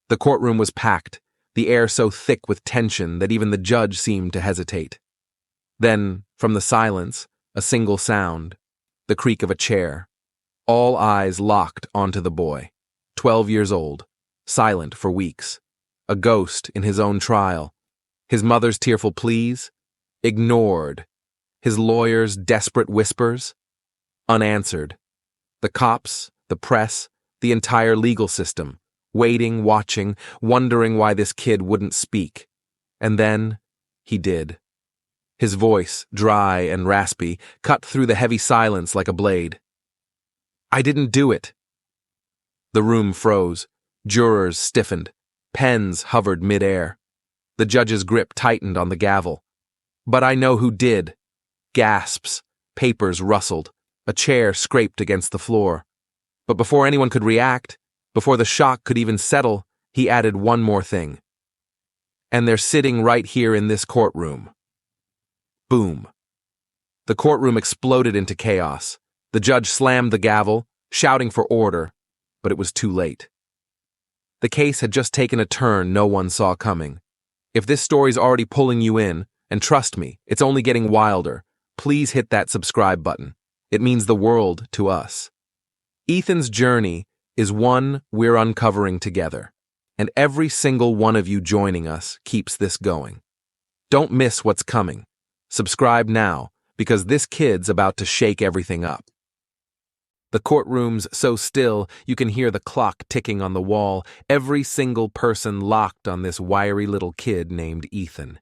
The courtroom was packed, the air so thick with tension that even the judge seemed to hesitate. Then, from the silence, a single sound, the creak of a chair. All eyes locked onto the boy, 12 years old, silent for weeks, a ghost in his own trial. His mother's tearful pleas, ignored. His lawyer's desperate whispers, unanswered. The cops, the press, the entire legal system, waiting, watching, wondering why this kid wouldn't speak. And then, he did. His voice, dry and raspy, cut through the heavy silence like a blade. "I didn't do it." The room froze. Jurors stiffened. Pens hovered midair. The judge's grip tightened on the gavel. "But I know who did." Gasps. Papers rustled. A chair scraped against the floor. But before anyone could react, before the shock could even settle, he added one more thing. "And they're sitting right here in this courtroom." Boom. The courtroom exploded into chaos. The judge slammed the gavel, shouting for order, but it was too late. The case had just taken a turn no one saw coming. If this story's already pulling you in, and trust me, it's only getting wilder, please hit that subscribe button. It means the world to us. Ethan's journey is one we're uncovering together, and every single one of you joining us keeps this going. Don't miss what's coming. Subscribe now, because this kid's about to shake everything up. The courtroom's so still, you can hear the clock ticking on the wall, every single person locked on this wiry little kid named Ethan.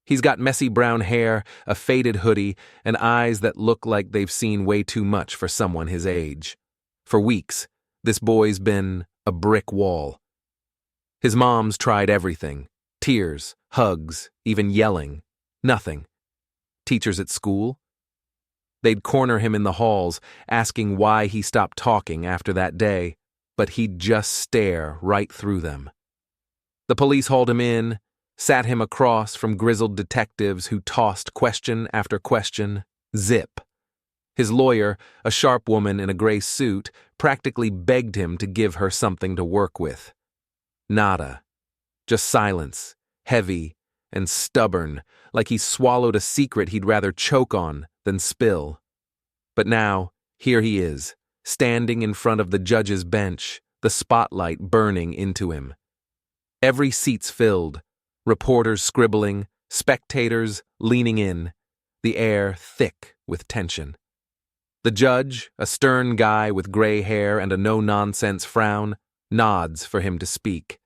He's got messy brown hair, a faded hoodie, and eyes that look like they've seen way too much for someone his age. For weeks, this boy's been a brick wall. His mom's tried everything. Tears, hugs, even yelling. Nothing. Teachers at school? They'd corner him in the halls, asking why he stopped talking after that day, but he'd just stare right through them. The police hauled him in, sat him across from grizzled detectives who tossed question after question. Zip. His lawyer, a sharp woman in a gray suit, practically begged him to give her something to work with. Nada. Just silence, heavy and stubborn, like he swallowed a secret he'd rather choke on than spill. But now, here he is, standing in front of the judge's bench, the spotlight burning into him. Every seat's filled, reporters scribbling, spectators leaning in, the air thick with tension. The judge, a stern guy with gray hair and a no-nonsense frown, nods for him to speak.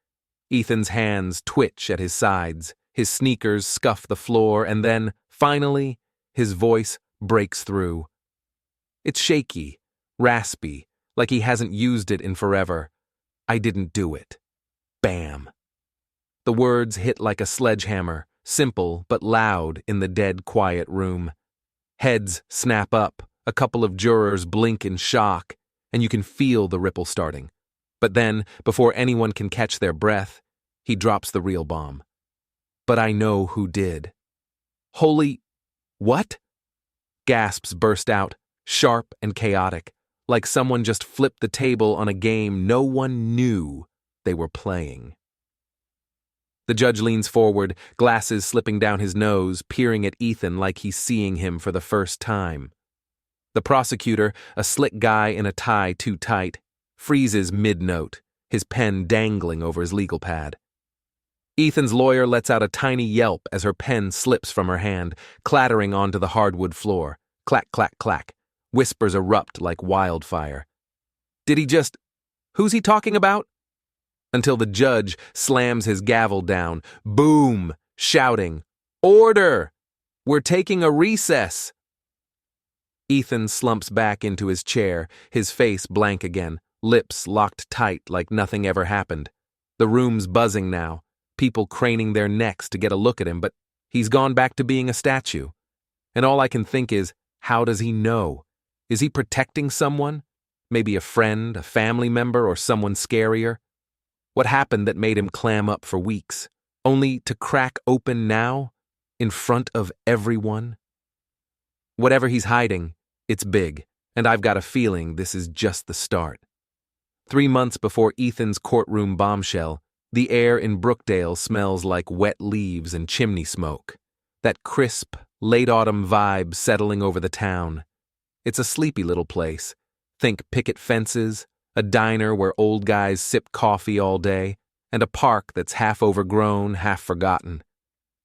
Ethan's hands twitch at his sides, his sneakers scuff the floor, and then, finally, his voice breaks through. It's shaky, raspy, like he hasn't used it in forever. "I didn't do it." Bam. The words hit like a sledgehammer, simple but loud in the dead quiet room. Heads snap up, a couple of jurors blink in shock, and you can feel the ripple starting. But then, before anyone can catch their breath, he drops the real bomb. "But I know who did." Holy... what? Gasps burst out, sharp and chaotic, like someone just flipped the table on a game no one knew they were playing. The judge leans forward, glasses slipping down his nose, peering at Ethan like he's seeing him for the first time. The prosecutor, a slick guy in a tie too tight, freezes mid-note, his pen dangling over his legal pad. Ethan's lawyer lets out a tiny yelp as her pen slips from her hand, clattering onto the hardwood floor. Clack, clack, clack. Whispers erupt like wildfire. Did he just... who's he talking about? Until the judge slams his gavel down, boom, shouting, "Order! We're taking a recess!" Ethan slumps back into his chair, his face blank again, lips locked tight like nothing ever happened. The room's buzzing now, people craning their necks to get a look at him, but he's gone back to being a statue. And all I can think is, how does he know? Is he protecting someone? Maybe a friend, a family member, or someone scarier? What happened that made him clam up for weeks, only to crack open now, in front of everyone? Whatever he's hiding, it's big, and I've got a feeling this is just the start. 3 months before Ethan's courtroom bombshell, The air in Brookdale smells like wet leaves and chimney smoke. That crisp, late autumn vibe settling over the town. It's a sleepy little place. Think picket fences, a diner where old guys sip coffee all day, and a park that's half overgrown, half forgotten.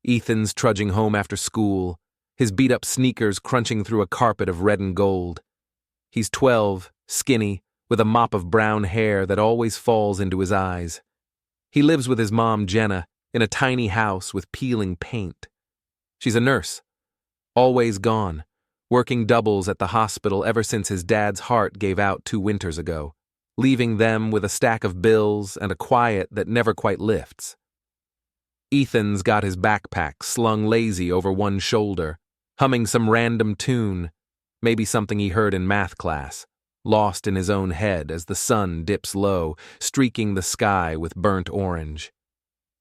Ethan's trudging home after school, his beat-up sneakers crunching through a carpet of red and gold. He's 12, skinny, with a mop of brown hair that always falls into his eyes. He lives with his mom, Jenna, in a tiny house with peeling paint. She's a nurse, always gone, working doubles at the hospital ever since his dad's heart gave out 2 winters ago, leaving them with a stack of bills and a quiet that never quite lifts. Ethan's got his backpack slung lazy over one shoulder, humming some random tune, maybe something he heard in math class, lost in his own head as the sun dips low, streaking the sky with burnt orange.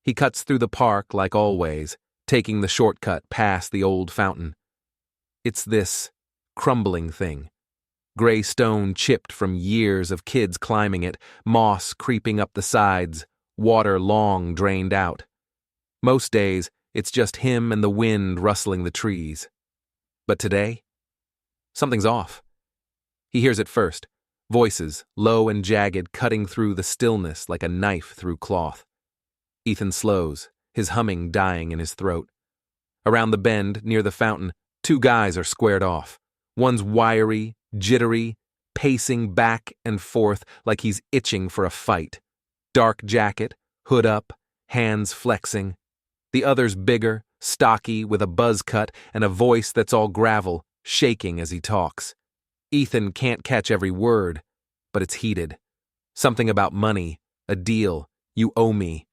He cuts through the park like always, taking the shortcut past the old fountain. It's this crumbling thing. Gray stone chipped from years of kids climbing it, moss creeping up the sides, water long drained out. Most days, it's just him and the wind rustling the trees. But today, something's off. He hears it first, voices, low and jagged, cutting through the stillness like a knife through cloth. Ethan slows, his humming dying in his throat. Around the bend, near the fountain, 2 guys are squared off. One's wiry, jittery, pacing back and forth like he's itching for a fight. Dark jacket, hood up, hands flexing. The other's bigger, stocky, with a buzz cut and a voice that's all gravel, shaking as he talks. Ethan can't catch every word, but it's heated. Something about money, a deal, you owe me.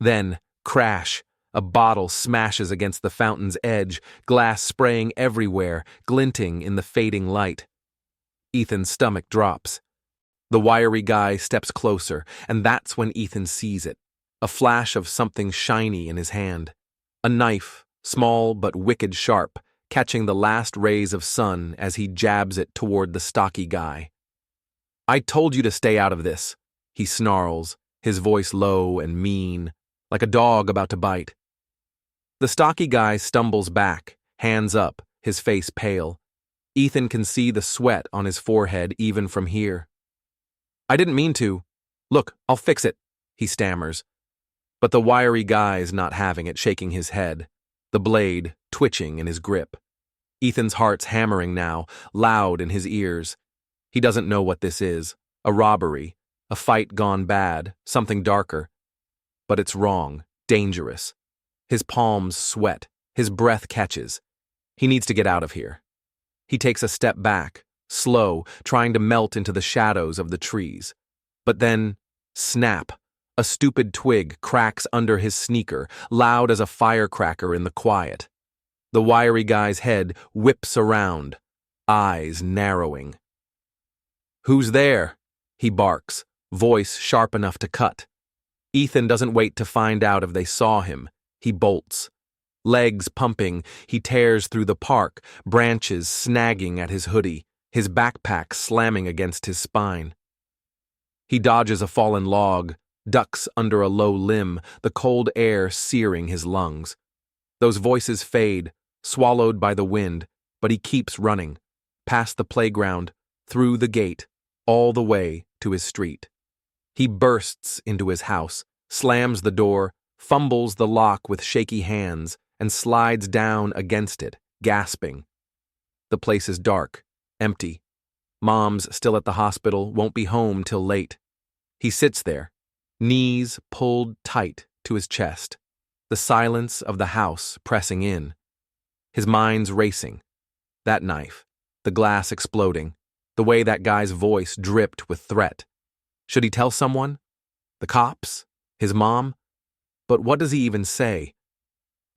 Then, crash, a bottle smashes against the fountain's edge, glass spraying everywhere, glinting in the fading light. Ethan's stomach drops. The wiry guy steps closer, and that's when Ethan sees it. A flash of something shiny in his hand. A knife, small but wicked sharp, catching the last rays of sun as he jabs it toward the stocky guy. "I told you to stay out of this," he snarls, his voice low and mean, like a dog about to bite. The stocky guy stumbles back, hands up, his face pale. Ethan can see the sweat on his forehead even from here. "I didn't mean to. Look, I'll fix it," he stammers. But the wiry guy's not having it, shaking his head, the blade twitching in his grip. Ethan's heart's hammering now, loud in his ears. He doesn't know what this is, a robbery, a fight gone bad, something darker. But it's wrong, dangerous. His palms sweat, his breath catches. He needs to get out of here. He takes a step back, slow, trying to melt into the shadows of the trees. But then, snap, a stupid twig cracks under his sneaker, loud as a firecracker in the quiet. The wiry guy's head whips around, eyes narrowing. "Who's there?" he barks, voice sharp enough to cut. Ethan doesn't wait to find out if they saw him. He bolts. Legs pumping, he tears through the park, branches snagging at his hoodie, his backpack slamming against his spine. He dodges a fallen log, ducks under a low limb, the cold air searing his lungs. Those voices fade, swallowed by the wind, but he keeps running, past the playground, through the gate, all the way to his street. He bursts into his house, slams the door, fumbles the lock with shaky hands, and slides down against it, gasping. The place is dark, empty. Mom's still at the hospital, won't be home till late. He sits there, knees pulled tight to his chest, the silence of the house pressing in. His mind's racing. That knife, the glass exploding, the way that guy's voice dripped with threat. Should he tell someone? The cops? His mom? But what does he even say?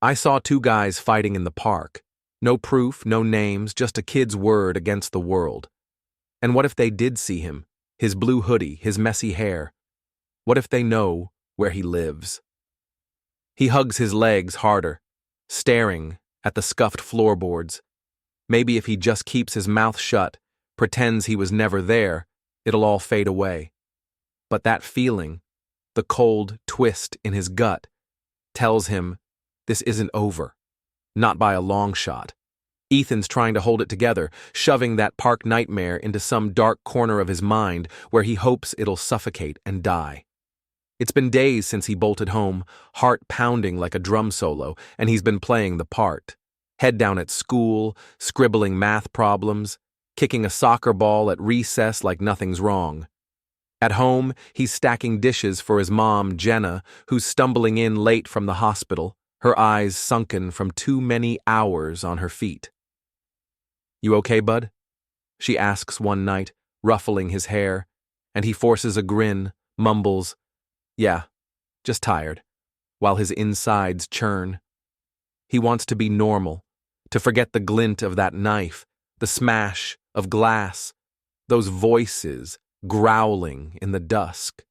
"I saw 2 guys fighting in the park. No proof, no names, just a kid's word against the world. And what if they did see him? His blue hoodie, his messy hair. What if they know where he lives?" He hugs his legs harder, staring at the scuffed floorboards. Maybe if he just keeps his mouth shut, pretends he was never there, it'll all fade away. But that feeling, The cold twist in his gut tells him this isn't over. Not by a long shot. Ethan's trying to hold it together, shoving that park nightmare into some dark corner of his mind where he hopes it'll suffocate and die. It's been days since he bolted home, heart pounding like a drum solo, and he's been playing the part. Head down at school, scribbling math problems, kicking a soccer ball at recess like nothing's wrong. At home, he's stacking dishes for his mom, Jenna, who's stumbling in late from the hospital, her eyes sunken from too many hours on her feet. "You okay, bud?" she asks one night, ruffling his hair, and he forces a grin, mumbles, "Yeah, just tired," while his insides churn. He wants to be normal, to forget the glint of that knife, the smash of glass, those voices growling in the dusk.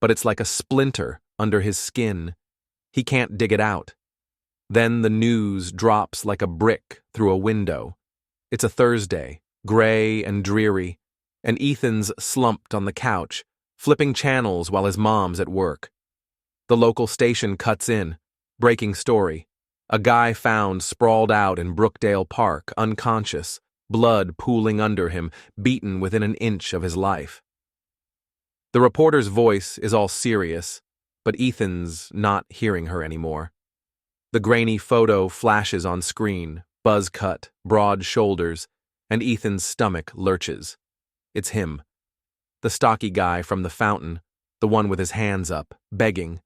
But it's like a splinter under his skin. He can't dig it out. Then the news drops like a brick through a window. It's a Thursday, gray and dreary, and Ethan's slumped on the couch, flipping channels while his mom's at work. The local station cuts in, breaking story. A guy found sprawled out in Brookdale Park, unconscious, blood pooling under him, beaten within an inch of his life. The reporter's voice is all serious, but Ethan's not hearing her anymore. The grainy photo flashes on screen, buzz cut, broad shoulders, and Ethan's stomach lurches. It's him. The stocky guy from the fountain, the one with his hands up, begging.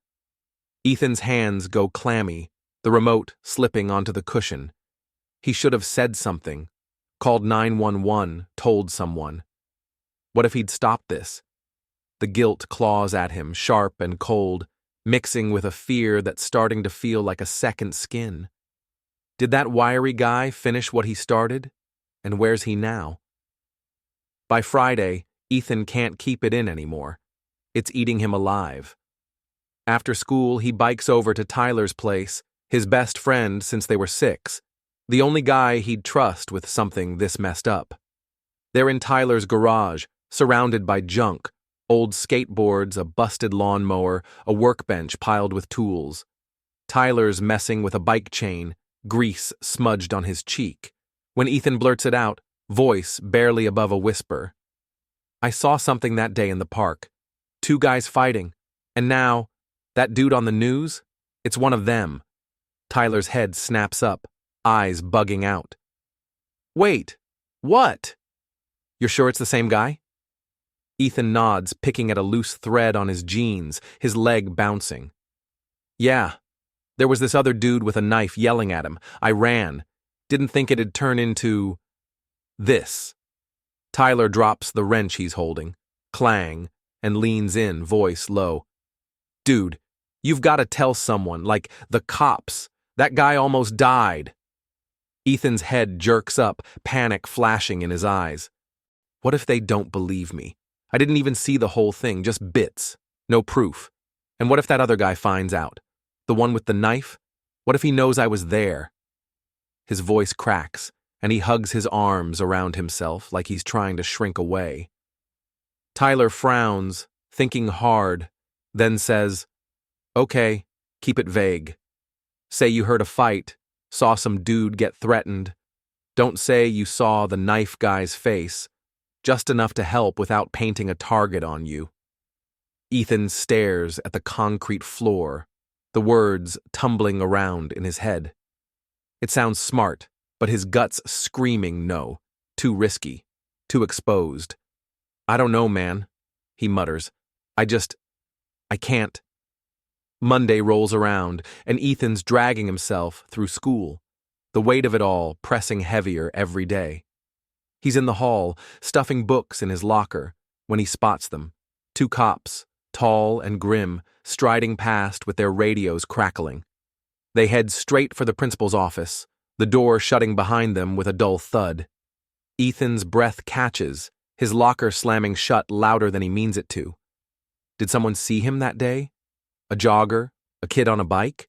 Ethan's hands go clammy, the remote slipping onto the cushion. He should have said something, called 911, told someone. What if he'd stopped this? The guilt claws at him, sharp and cold, mixing with a fear that's starting to feel like a second skin. Did that wiry guy finish what he started? And where's he now? By Friday, Ethan can't keep it in anymore. It's eating him alive. After school, he bikes over to Tyler's place, his best friend since they were 6, the only guy he'd trust with something this messed up. They're in Tyler's garage, surrounded by junk, old skateboards, a busted lawnmower, a workbench piled with tools. Tyler's messing with a bike chain, grease smudged on his cheek. When Ethan blurts it out, voice barely above a whisper. "I saw something that day in the park. 2 guys fighting. And now, that dude on the news? It's one of them." Tyler's head snaps up, eyes bugging out. "Wait, what? You're sure it's the same guy?" Ethan nods, picking at a loose thread on his jeans, his leg bouncing. "Yeah. There was this other dude with a knife yelling at him. I ran. Didn't think it'd turn into this." Tyler drops the wrench he's holding, clang, and leans in, voice low. "Dude, you've got to tell someone, like the cops. That guy almost died." Ethan's head jerks up, panic flashing in his eyes. What if they don't believe me? I didn't even see the whole thing, just bits. No proof. And what if that other guy finds out? The one with the knife? What if he knows I was there? His voice cracks, and he hugs his arms around himself like he's trying to shrink away. Tyler frowns, thinking hard, then says, "Okay, keep it vague. Say you heard a fight, saw some dude get threatened. Don't say you saw the knife guy's face, just enough to help without painting a target on you." Ethan stares at the concrete floor, the words tumbling around in his head. It sounds smart, but his gut's screaming no. Too risky. Too exposed. "I don't know, man," he mutters. I can't." Monday rolls around, and Ethan's dragging himself through school, the weight of it all pressing heavier every day. He's in the hall, stuffing books in his locker, when he spots them. 2 cops, tall and grim, striding past with their radios crackling. They head straight for the principal's office, the door shutting behind them with a dull thud. Ethan's breath catches, his locker slamming shut louder than he means it to. Did someone see him that day? A jogger? A kid on a bike?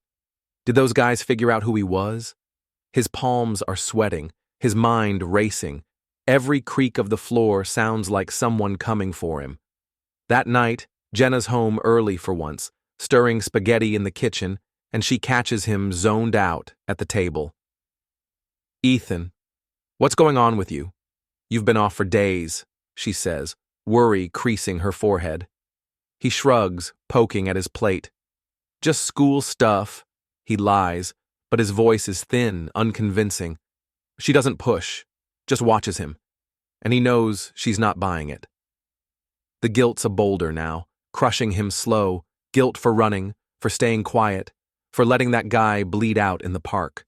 Did those guys figure out who he was? His palms are sweating, his mind racing. Every creak of the floor sounds like someone coming for him. That night, Jenna's home early for once, stirring spaghetti in the kitchen, and she catches him zoned out at the table. "Ethan, what's going on with you? You've been off for days," she says, worry creasing her forehead. He shrugs, poking at his plate. "Just school stuff," he lies, but his voice is thin, unconvincing. She doesn't push, just watches him, and he knows she's not buying it. The guilt's a boulder now, crushing him slow, guilt for running, for staying quiet, for letting that guy bleed out in the park.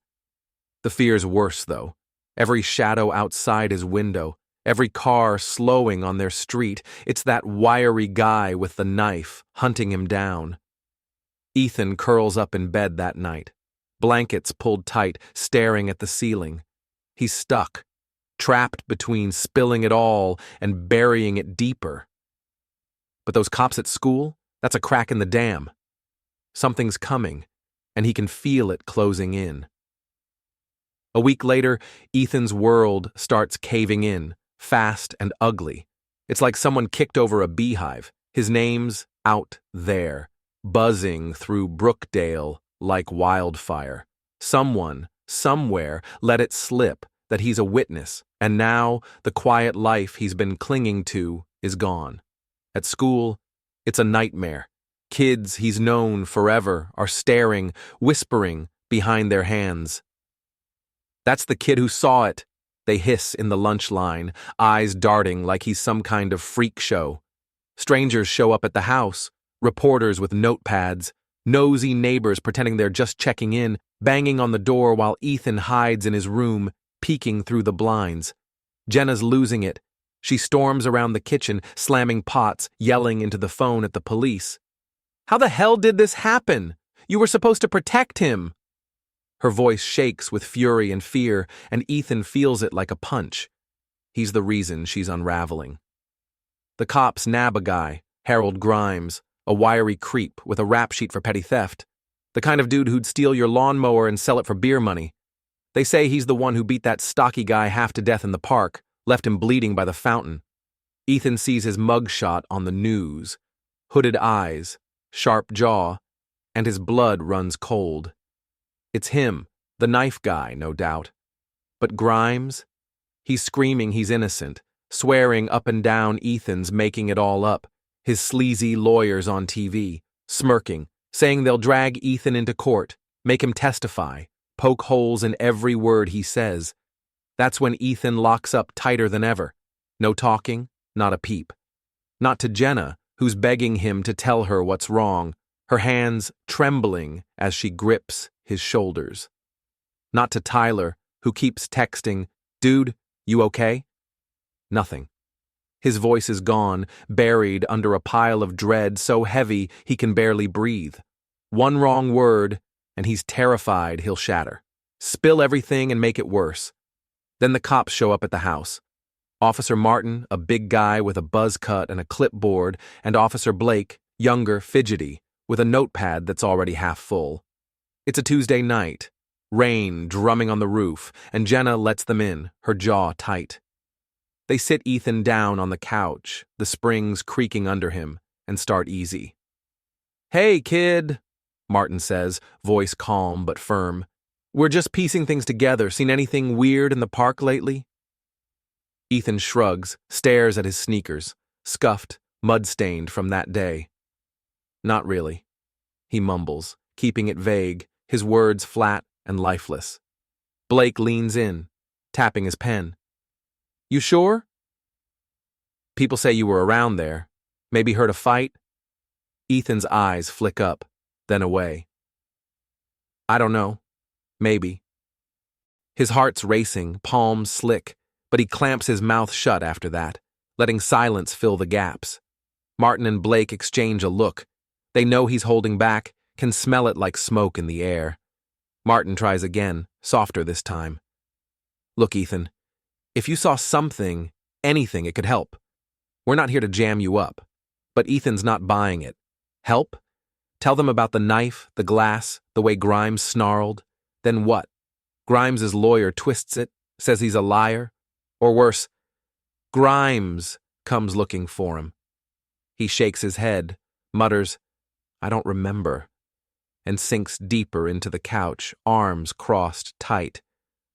The fear's worse, though. Every shadow outside his window, every car slowing on their street, it's that wiry guy with the knife hunting him down. Ethan curls up in bed that night, blankets pulled tight, staring at the ceiling. He's stuck, trapped between spilling it all and burying it deeper. But those cops at school, that's a crack in the dam. Something's coming, and he can feel it closing in. A week later, Ethan's world starts caving in, fast and ugly. It's like someone kicked over a beehive. His name's out there, buzzing through Brookdale like wildfire. Someone, somewhere, let it slip that he's a witness, and now the quiet life he's been clinging to is gone. At school, it's a nightmare. Kids he's known forever are staring, whispering behind their hands. "That's the kid who saw it," they hiss in the lunch line, eyes darting like he's some kind of freak show. Strangers show up at the house, reporters with notepads, nosy neighbors pretending they're just checking in, banging on the door while Ethan hides in his room, peeking through the blinds. Jenna's losing it. She storms around the kitchen, slamming pots, yelling into the phone at the police. "How the hell did this happen? You were supposed to protect him." Her voice shakes with fury and fear, and Ethan feels it like a punch. He's the reason she's unraveling. The cops nab a guy, Harold Grimes, a wiry creep with a rap sheet for petty theft. The kind of dude who'd steal your lawnmower and sell it for beer money. They say he's the one who beat that stocky guy half to death in the park, left him bleeding by the fountain. Ethan sees his mugshot on the news. Hooded eyes, sharp jaw, and his blood runs cold. It's him, the knife guy, no doubt. But Grimes? He's screaming he's innocent, swearing up and down Ethan's making it all up, his sleazy lawyers on TV, smirking, saying they'll drag Ethan into court, make him testify, poke holes in every word he says. That's when Ethan locks up tighter than ever. No talking, not a peep. Not to Jenna, who's begging him to tell her what's wrong, her hands trembling as she grips his shoulders. Not to Tyler, who keeps texting, "Dude, you okay?" Nothing. His voice is gone, buried under a pile of dread so heavy he can barely breathe. One wrong word, and he's terrified he'll shatter. Spill everything and make it worse. Then the cops show up at the house. Officer Martin, a big guy with a buzz cut and a clipboard, and Officer Blake, younger, fidgety, with a notepad that's already half full. It's a Tuesday night, rain drumming on the roof, and Jenna lets them in, her jaw tight. They sit Ethan down on the couch, the springs creaking under him, and start easy. "Hey, kid," Martin says, voice calm but firm. "We're just piecing things together. Seen anything weird in the park lately?" Ethan shrugs, stares at his sneakers, scuffed, mud-stained from that day. "Not really," he mumbles, keeping it vague, his words flat and lifeless. Blake leans in, tapping his pen. "You sure?" "People say you were around there. Maybe heard a fight?" Ethan's eyes flick up, then away. "I don't know. Maybe." His heart's racing, palms slick, but he clamps his mouth shut after that, letting silence fill the gaps. Martin and Blake exchange a look. They know he's holding back, can smell it like smoke in the air. Martin tries again, softer this time. "Look, Ethan, if you saw something, anything, it could help. We're not here to jam you up." But Ethan's not buying it. Help? Tell them about the knife, the glass, the way Grimes snarled. Then what? Grimes's lawyer twists it, says he's a liar. Or worse, Grimes comes looking for him. He shakes his head, mutters, "I don't remember," and sinks deeper into the couch, arms crossed tight.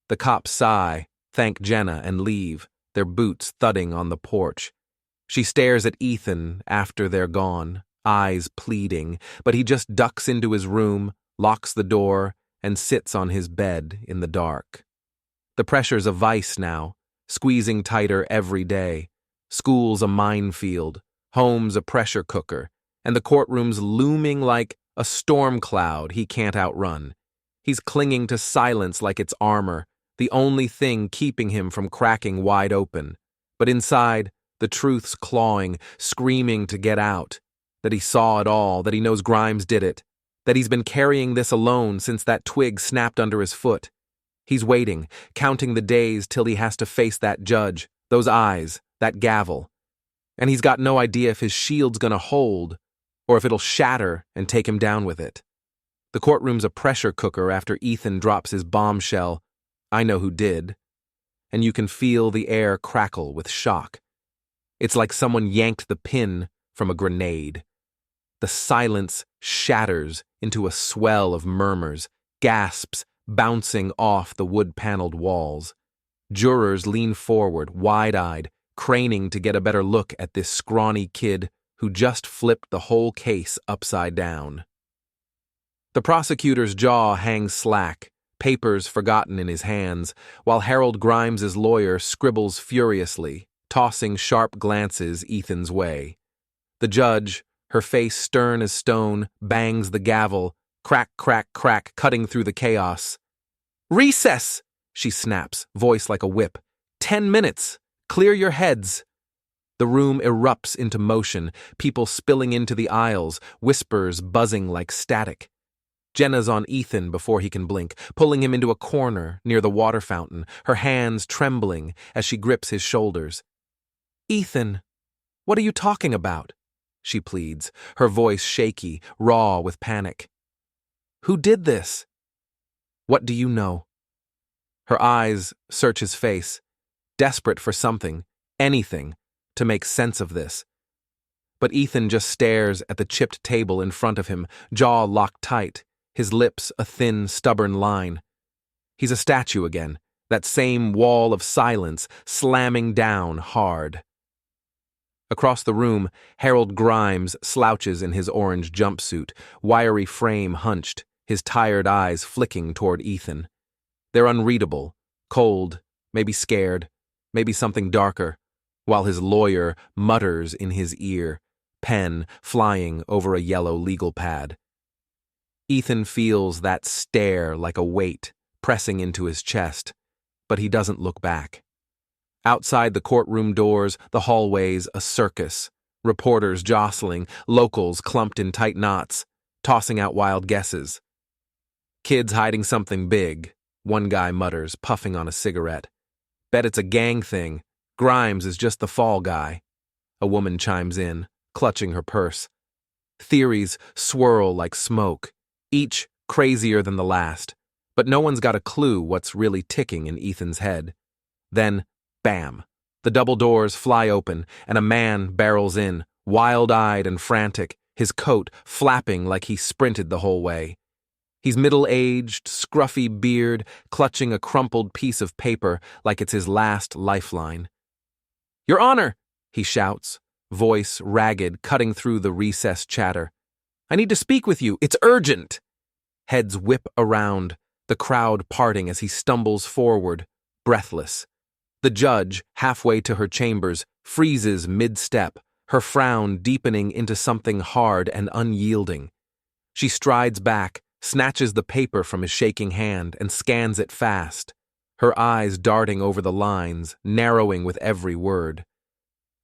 The cops sigh, thank Jenna, and leave, their boots thudding on the porch. She stares at Ethan after they're gone, eyes pleading, but he just ducks into his room, locks the door, and sits on his bed in the dark. The pressure's a vice now, squeezing tighter every day. School's a minefield, home's a pressure cooker, and the courtroom's looming like a storm cloud he can't outrun. He's clinging to silence like it's armor, the only thing keeping him from cracking wide open. But inside, the truth's clawing, screaming to get out. That he saw it all, that he knows Grimes did it, that he's been carrying this alone since that twig snapped under his foot. He's waiting, counting the days till he has to face that judge, those eyes, that gavel. And he's got no idea if his shield's gonna hold, or if it'll shatter and take him down with it. The courtroom's a pressure cooker after Ethan drops his bombshell, "I know who did," and you can feel the air crackle with shock. It's like someone yanked the pin from a grenade. The silence shatters into a swell of murmurs, gasps bouncing off the wood-paneled walls. Jurors lean forward, wide-eyed, craning to get a better look at this scrawny kid who just flipped the whole case upside down. The prosecutor's jaw hangs slack, papers forgotten in his hands, while Harold Grimes's lawyer scribbles furiously, tossing sharp glances Ethan's way. The judge, her face stern as stone, bangs the gavel, crack, crack, crack, cutting through the chaos. "Recess!" she snaps, voice like a whip. 10 minutes! Clear your heads!" The room erupts into motion, people spilling into the aisles, whispers buzzing like static. Jenna's on Ethan before he can blink, pulling him into a corner near the water fountain, her hands trembling as she grips his shoulders. "Ethan, what are you talking about?" she pleads, her voice shaky, raw with panic. "Who did this?" "What do you know?" Her eyes search his face, desperate for something, anything, to make sense of this. But Ethan just stares at the chipped table in front of him, jaw locked tight, his lips a thin, stubborn line. He's a statue again, that same wall of silence slamming down hard. Across the room, Harold Grimes slouches in his orange jumpsuit, wiry frame hunched, his tired eyes flicking toward Ethan. They're unreadable, cold, maybe scared, maybe something darker, while his lawyer mutters in his ear, pen flying over a yellow legal pad. Ethan feels that stare like a weight pressing into his chest, but he doesn't look back. Outside the courtroom doors, the hallways a circus, reporters jostling, locals clumped in tight knots, tossing out wild guesses. "Kids hiding something big," one guy mutters, puffing on a cigarette. "Bet it's a gang thing. Grimes is just the fall guy," a woman chimes in, clutching her purse. Theories swirl like smoke, each crazier than the last, but no one's got a clue what's really ticking in Ethan's head. Then, bam! The double doors fly open, and a man barrels in, wild-eyed and frantic, his coat flapping like he sprinted the whole way. He's middle-aged, scruffy beard, clutching a crumpled piece of paper like it's his last lifeline. "Your Honor!" he shouts, voice ragged, cutting through the recessed chatter. "I need to speak with you. It's urgent!" Heads whip around, the crowd parting as he stumbles forward, breathless. The judge, halfway to her chambers, freezes mid-step, her frown deepening into something hard and unyielding. She strides back, snatches the paper from his shaking hand, and scans it fast, her eyes darting over the lines, narrowing with every word.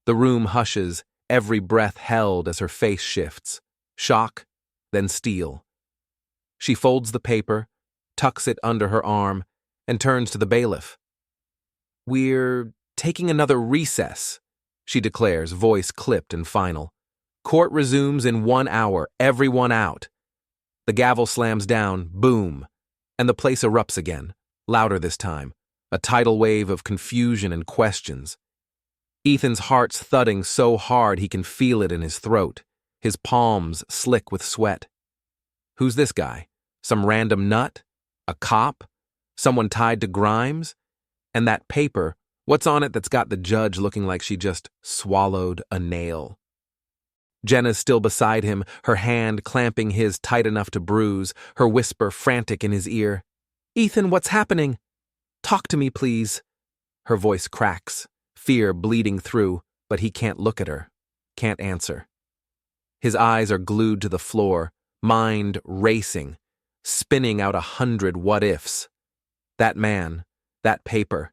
The room hushes, every breath held as her face shifts. Shock, then steel. She folds the paper, tucks it under her arm, and turns to the bailiff. "We're taking another recess," she declares, voice clipped and final. "Court resumes in 1 hour, everyone out." The gavel slams down, boom, and the place erupts again, louder this time, a tidal wave of confusion and questions. Ethan's heart's thudding so hard he can feel it in his throat. his palms slick with sweat. Who's this guy? Some random nut? A cop? Someone tied to Grimes? And that paper, what's on it that's got the judge looking like she just swallowed a nail? Jenna's still beside him, her hand clamping his tight enough to bruise, her whisper frantic in his ear. "Ethan, what's happening? Talk to me, please." Her voice cracks, fear bleeding through, but he can't look at her, can't answer. His eyes are glued to the floor, mind racing, spinning out 100 what-ifs. That man, that paper.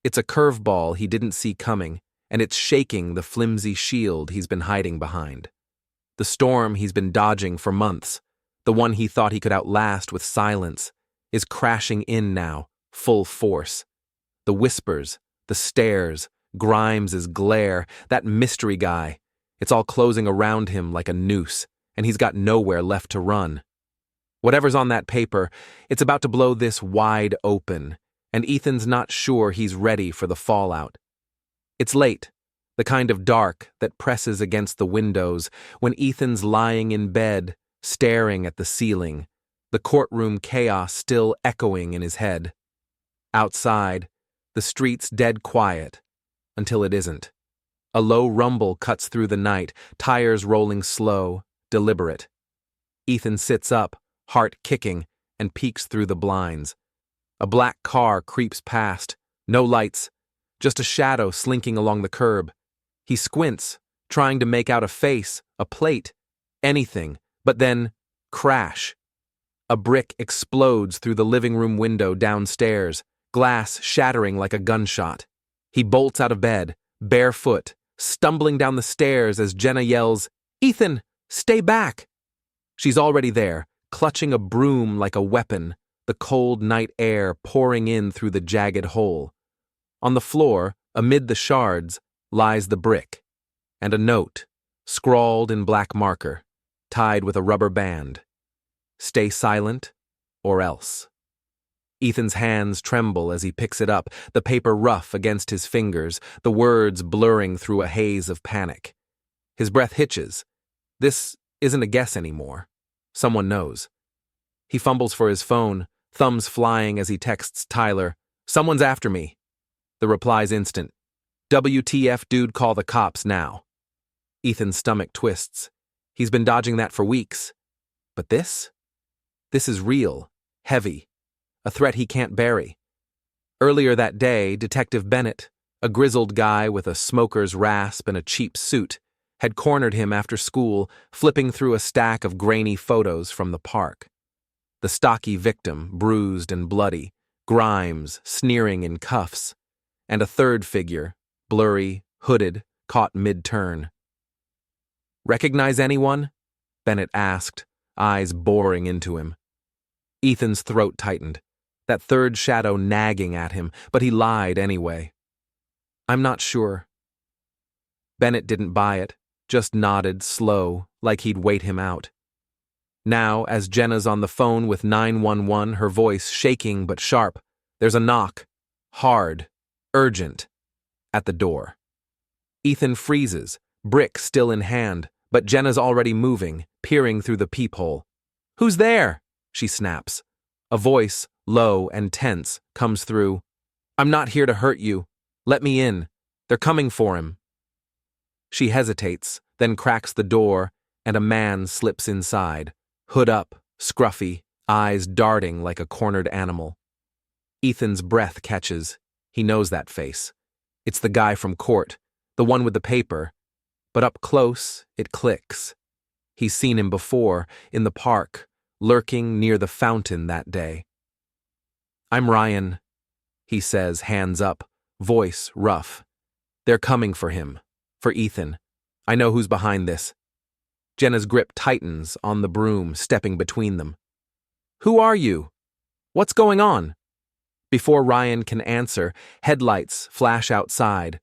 It's a curveball he didn't see coming, and it's shaking the flimsy shield he's been hiding behind. The storm he's been dodging for months, the one he thought he could outlast with silence, is crashing in now, full force. The whispers, the stares, Grimes's glare, that mystery guy, it's all closing around him like a noose, and he's got nowhere left to run. Whatever's on that paper, it's about to blow this wide open, and Ethan's not sure he's ready for the fallout. It's late, the kind of dark that presses against the windows, when Ethan's lying in bed, staring at the ceiling, the courtroom chaos still echoing in his head. Outside, the street's dead quiet, until it isn't. A low rumble cuts through the night, tires rolling slow, deliberate. Ethan sits up, heart kicking, and peeks through the blinds. A black car creeps past, no lights, just a shadow slinking along the curb. He squints, trying to make out a face, a plate, anything, but then, crash. A brick explodes through the living room window downstairs, glass shattering like a gunshot. He bolts out of bed, barefoot, stumbling down the stairs as Jenna yells, "Ethan, stay back!" She's already there, clutching a broom like a weapon, the cold night air pouring in through the jagged hole. On the floor, amid the shards, lies the brick, and a note, scrawled in black marker, tied with a rubber band. "Stay silent, or else." Ethan's hands tremble as he picks it up, the paper rough against his fingers, the words blurring through a haze of panic. His breath hitches. This isn't a guess anymore. Someone knows. He fumbles for his phone, thumbs flying as he texts Tyler, "Someone's after me." The reply's instant. "WTF, dude, call the cops now." Ethan's stomach twists. He's been dodging that for weeks. But this? This is real, heavy, a threat he can't bury. Earlier that day, Detective Bennett, a grizzled guy with a smoker's rasp and a cheap suit, had cornered him after school, flipping through a stack of grainy photos from the park. The stocky victim, bruised and bloody, Grimes sneering in cuffs, and a third figure, blurry, hooded, caught mid-turn. "Recognize anyone?" Bennett asked, eyes boring into him. Ethan's throat tightened, that third shadow nagging at him, but he lied anyway. "I'm not sure." Bennett didn't buy it, just nodded slow, like he'd wait him out. Now, as Jenna's on the phone with 911, her voice shaking but sharp, there's a knock, hard, urgent, at the door. Ethan freezes, brick still in hand, but Jenna's already moving, peering through the peephole. "Who's there?" she snaps. A voice, low and tense, comes through. "I'm not here to hurt you. Let me in. They're coming for him." She hesitates, then cracks the door, and a man slips inside, hood up, scruffy, eyes darting like a cornered animal. Ethan's breath catches. He knows that face. It's the guy from court, the one with the paper. But up close, it clicks. He's seen him before, in the park, lurking near the fountain that day. "I'm Ryan," he says, hands up, voice rough. "They're coming for him, for Ethan. I know who's behind this." Jenna's grip tightens on the broom, stepping between them. "Who are you? What's going on?" Before Ryan can answer, headlights flash outside.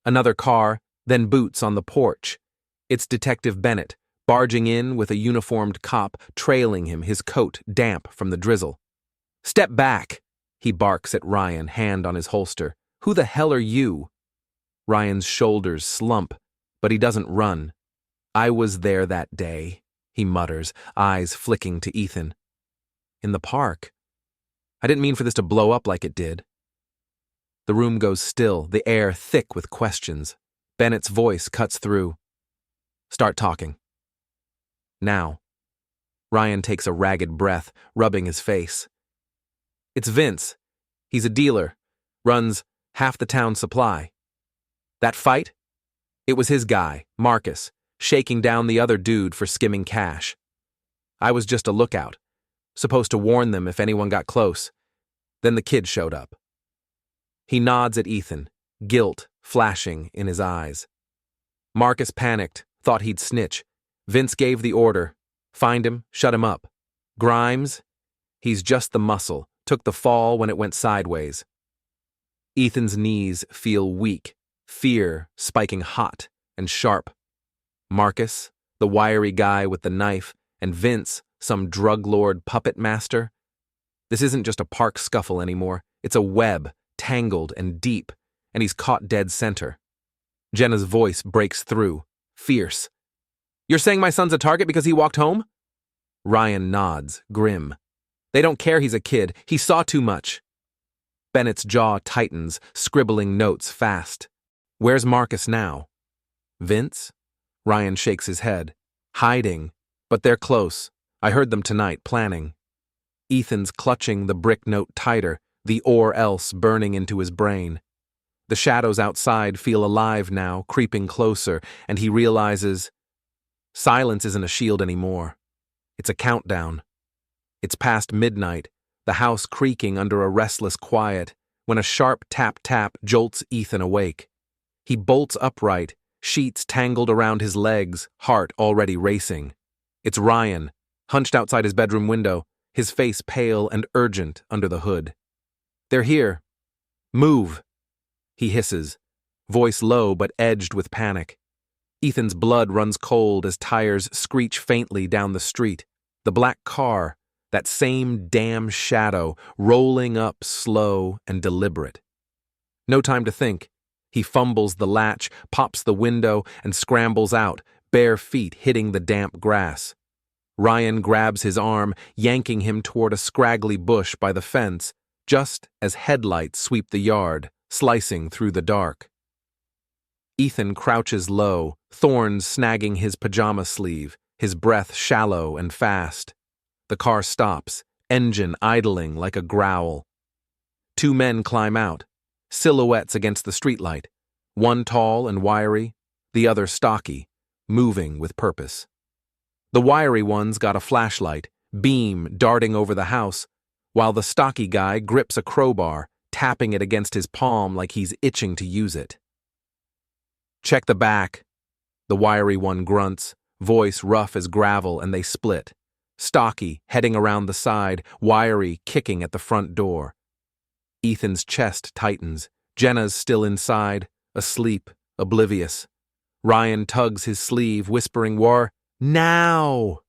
Another car, then boots on the porch. It's Detective Bennett, barging in with a uniformed cop, trailing him, his coat damp from the drizzle. "Step back," he barks at Ryan, hand on his holster. "Who the hell are you?" Ryan's shoulders slump, but he doesn't run. I was there that day, he mutters, eyes flicking to Ethan. In the park. I didn't mean for this to blow up like it did. The room goes still, the air thick with questions. Bennett's voice cuts through. Start talking. Now. Ryan takes a ragged breath, rubbing his face. It's Vince. He's a dealer. Runs half the town's supply. That fight? It was his guy, Marcus, shaking down the other dude for skimming cash. I was just a lookout, supposed to warn them if anyone got close. Then the kid showed up. He nods at Ethan, guilt flashing in his eyes. Marcus panicked, thought he'd snitch. Vince gave the order. Find him, shut him up. Grimes? He's just the muscle, took the fall when it went sideways. Ethan's knees feel weak, fear spiking hot and sharp. Marcus, the wiry guy with the knife, and Vince, some drug lord puppet master. This isn't just a park scuffle anymore. It's a web, tangled and deep, and he's caught dead center. Jenna's voice breaks through, fierce. You're saying my son's a target because he walked home? Ryan nods, grim. They don't care he's a kid. He saw too much. Bennett's jaw tightens, scribbling notes fast. Where's Marcus now? Vince? Ryan shakes his head. Hiding. But they're close. I heard them tonight, planning. Ethan's clutching the brick note tighter, the or else burning into his brain. The shadows outside feel alive now, creeping closer, and he realizes silence isn't a shield anymore. It's a countdown. It's past midnight, the house creaking under a restless quiet, when a sharp tap-tap jolts Ethan awake. He bolts upright, sheets tangled around his legs, heart already racing. It's Ryan, hunched outside his bedroom window, his face pale and urgent under the hood. They're here. Move, he hisses, voice low but edged with panic. Ethan's blood runs cold as tires screech faintly down the street. The black car, that same damn shadow, rolling up slow and deliberate. No time to think. He fumbles the latch, pops the window, and scrambles out, bare feet hitting the damp grass. Ryan grabs his arm, yanking him toward a scraggly bush by the fence, just as headlights sweep the yard, slicing through the dark. Ethan crouches low, thorns snagging his pajama sleeve, his breath shallow and fast. The car stops, engine idling like a growl. Two men climb out, silhouettes against the streetlight, one tall and wiry, the other stocky, moving with purpose. The wiry one's got a flashlight, beam darting over the house, while the stocky guy grips a crowbar, tapping it against his palm like he's itching to use it. Check the back, the wiry one grunts, voice rough as gravel, and they split. Stocky heading around the side, wiry kicking at the front door. Ethan's chest tightens. Jenna's still inside, asleep, oblivious. Ryan tugs his sleeve, whispering war, now!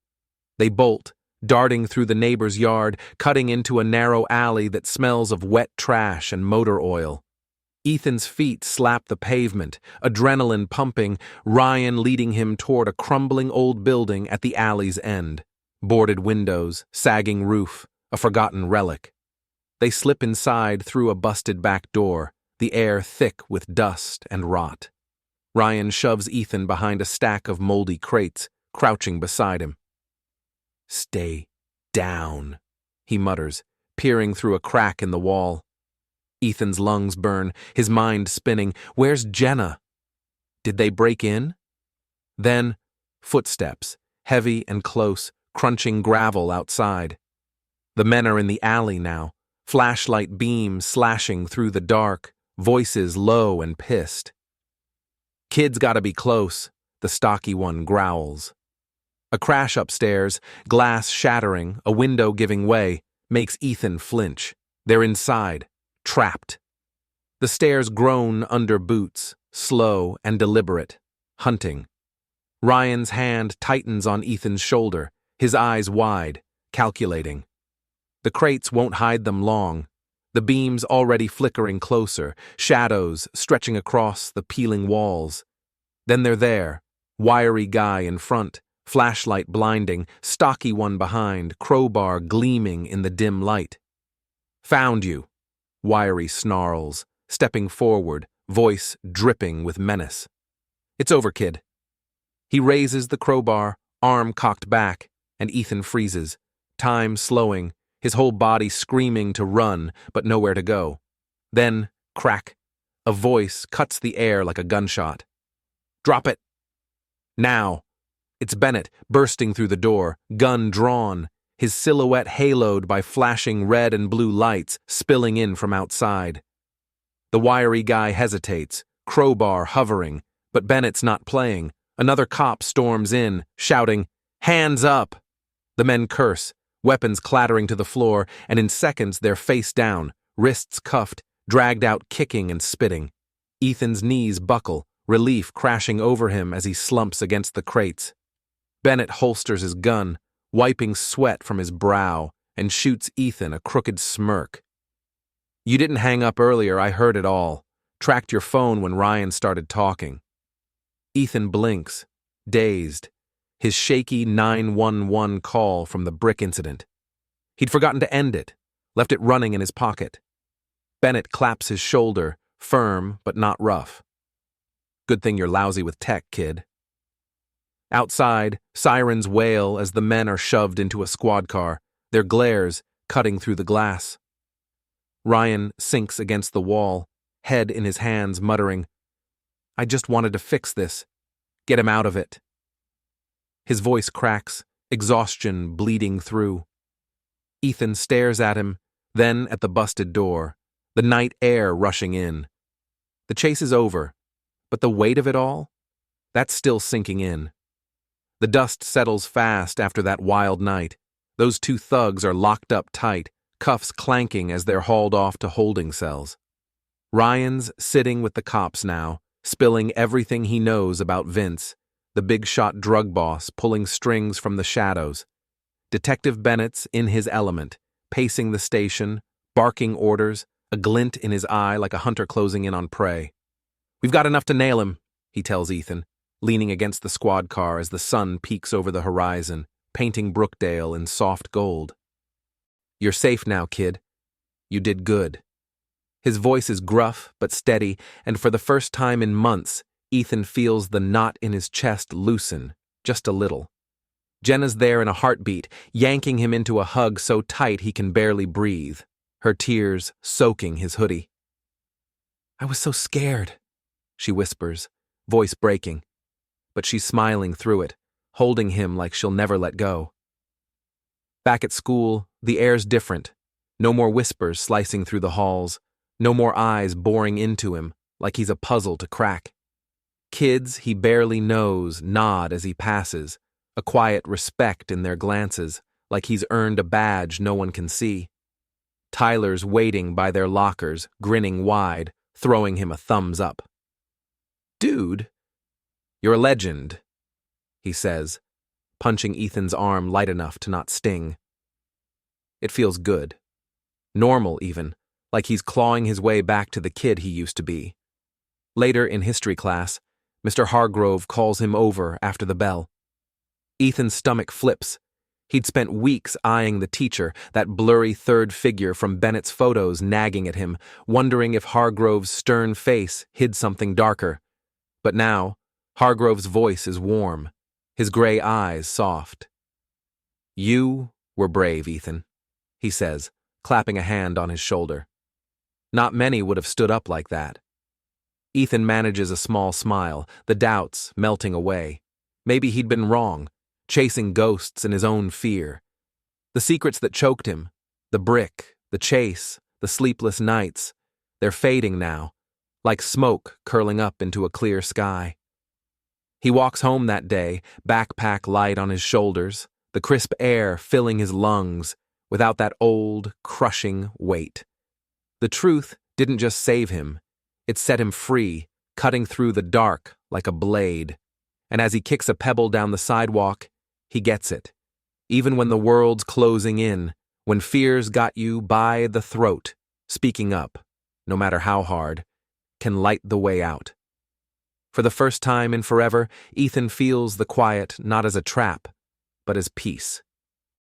They bolt, darting through the neighbor's yard, cutting into a narrow alley that smells of wet trash and motor oil. Ethan's feet slap the pavement, adrenaline pumping, Ryan leading him toward a crumbling old building at the alley's end. Boarded windows, sagging roof, a forgotten relic. They slip inside through a busted back door, the air thick with dust and rot. Ryan shoves Ethan behind a stack of moldy crates, crouching beside him. Stay down, he mutters, peering through a crack in the wall. Ethan's lungs burn, his mind spinning. Where's Jenna? Did they break in? Then, footsteps, heavy and close, crunching gravel outside. The men are in the alley now, flashlight beams slashing through the dark, voices low and pissed. Kid's gotta be close, the stocky one growls. A crash upstairs, glass shattering, a window giving way, makes Ethan flinch. They're inside, trapped. The stairs groan under boots, slow and deliberate, hunting. Ryan's hand tightens on Ethan's shoulder, his eyes wide, calculating. The crates won't hide them long. The beams already flickering closer, shadows stretching across the peeling walls. Then they're there, Wiry guy in front, flashlight blinding, stocky one behind, crowbar gleaming in the dim light. "Found you," Wiry snarls, stepping forward, voice dripping with menace. "It's over, kid." He raises the crowbar, arm cocked back, and Ethan freezes, time slowing, his whole body screaming to run, but nowhere to go. Then, crack, a voice cuts the air like a gunshot. "Drop it." Now. It's Bennett, bursting through the door, gun drawn, his silhouette haloed by flashing red and blue lights spilling in from outside. The wiry guy hesitates, crowbar hovering, but Bennett's not playing. Another cop storms in, shouting, "Hands up!" The men curse, weapons clattering to the floor, and in seconds they're face down, wrists cuffed, dragged out kicking and spitting. Ethan's knees buckle, relief crashing over him as he slumps against the crates. Bennett holsters his gun, wiping sweat from his brow, and shoots Ethan a crooked smirk. "You didn't hang up earlier, I heard it all. Tracked your phone when Ryan started talking." Ethan blinks, dazed, his shaky 911 call from the brick incident. He'd forgotten to end it, left it running in his pocket. Bennett claps his shoulder, firm but not rough. "Good thing you're lousy with tech, kid." Outside, sirens wail as the men are shoved into a squad car, their glares cutting through the glass. Ryan sinks against the wall, head in his hands, muttering, "I just wanted to fix this. Get him out of it." His voice cracks, exhaustion bleeding through. Ethan stares at him, then at the busted door, the night air rushing in. The chase is over, but the weight of it all? That's still sinking in. The dust settles fast after that wild night. Those two thugs are locked up tight, cuffs clanking as they're hauled off to holding cells. Ryan's sitting with the cops now, spilling everything he knows about Vince, the big-shot drug boss pulling strings from the shadows. Detective Bennett's in his element, pacing the station, barking orders, a glint in his eye like a hunter closing in on prey. "We've got enough to nail him," he tells Ethan, leaning against the squad car as the sun peeks over the horizon, painting Brookdale in soft gold. "You're safe now, kid. You did good." His voice is gruff but steady, and for the first time in months, Ethan feels the knot in his chest loosen, just a little. Jenna's there in a heartbeat, yanking him into a hug so tight he can barely breathe, her tears soaking his hoodie. "I was so scared," she whispers, voice breaking. But she's smiling through it, holding him like she'll never let go. Back at school, the air's different. No more whispers slicing through the halls, no more eyes boring into him like he's a puzzle to crack. Kids he barely knows nod as he passes, a quiet respect in their glances, like he's earned a badge no one can see. Tyler's waiting by their lockers, grinning wide, throwing him a thumbs up. "Dude, you're a legend," he says, punching Ethan's arm light enough to not sting. It feels good. Normal, even, like he's clawing his way back to the kid he used to be. Later in history class, Mr. Hargrove calls him over after the bell. Ethan's stomach flips. He'd spent weeks eyeing the teacher, that blurry third figure from Bennett's photos nagging at him, wondering if Hargrove's stern face hid something darker. But now, Hargrove's voice is warm, his gray eyes soft. "You were brave, Ethan," he says, clapping a hand on his shoulder. Not many would have stood up like that. Ethan manages a small smile, the doubts melting away. Maybe he'd been wrong, chasing ghosts in his own fear. The secrets that choked him, the brick, the chase, the sleepless nights, they're fading now, like smoke curling up into a clear sky. He walks home that day, backpack light on his shoulders, the crisp air filling his lungs, without that old, crushing weight. The truth didn't just save him, it set him free, cutting through the dark like a blade. And as he kicks a pebble down the sidewalk, he gets it. Even when the world's closing in, when fears got you by the throat, speaking up, no matter how hard, can light the way out. For the first time in forever, Ethan feels the quiet not as a trap, but as peace.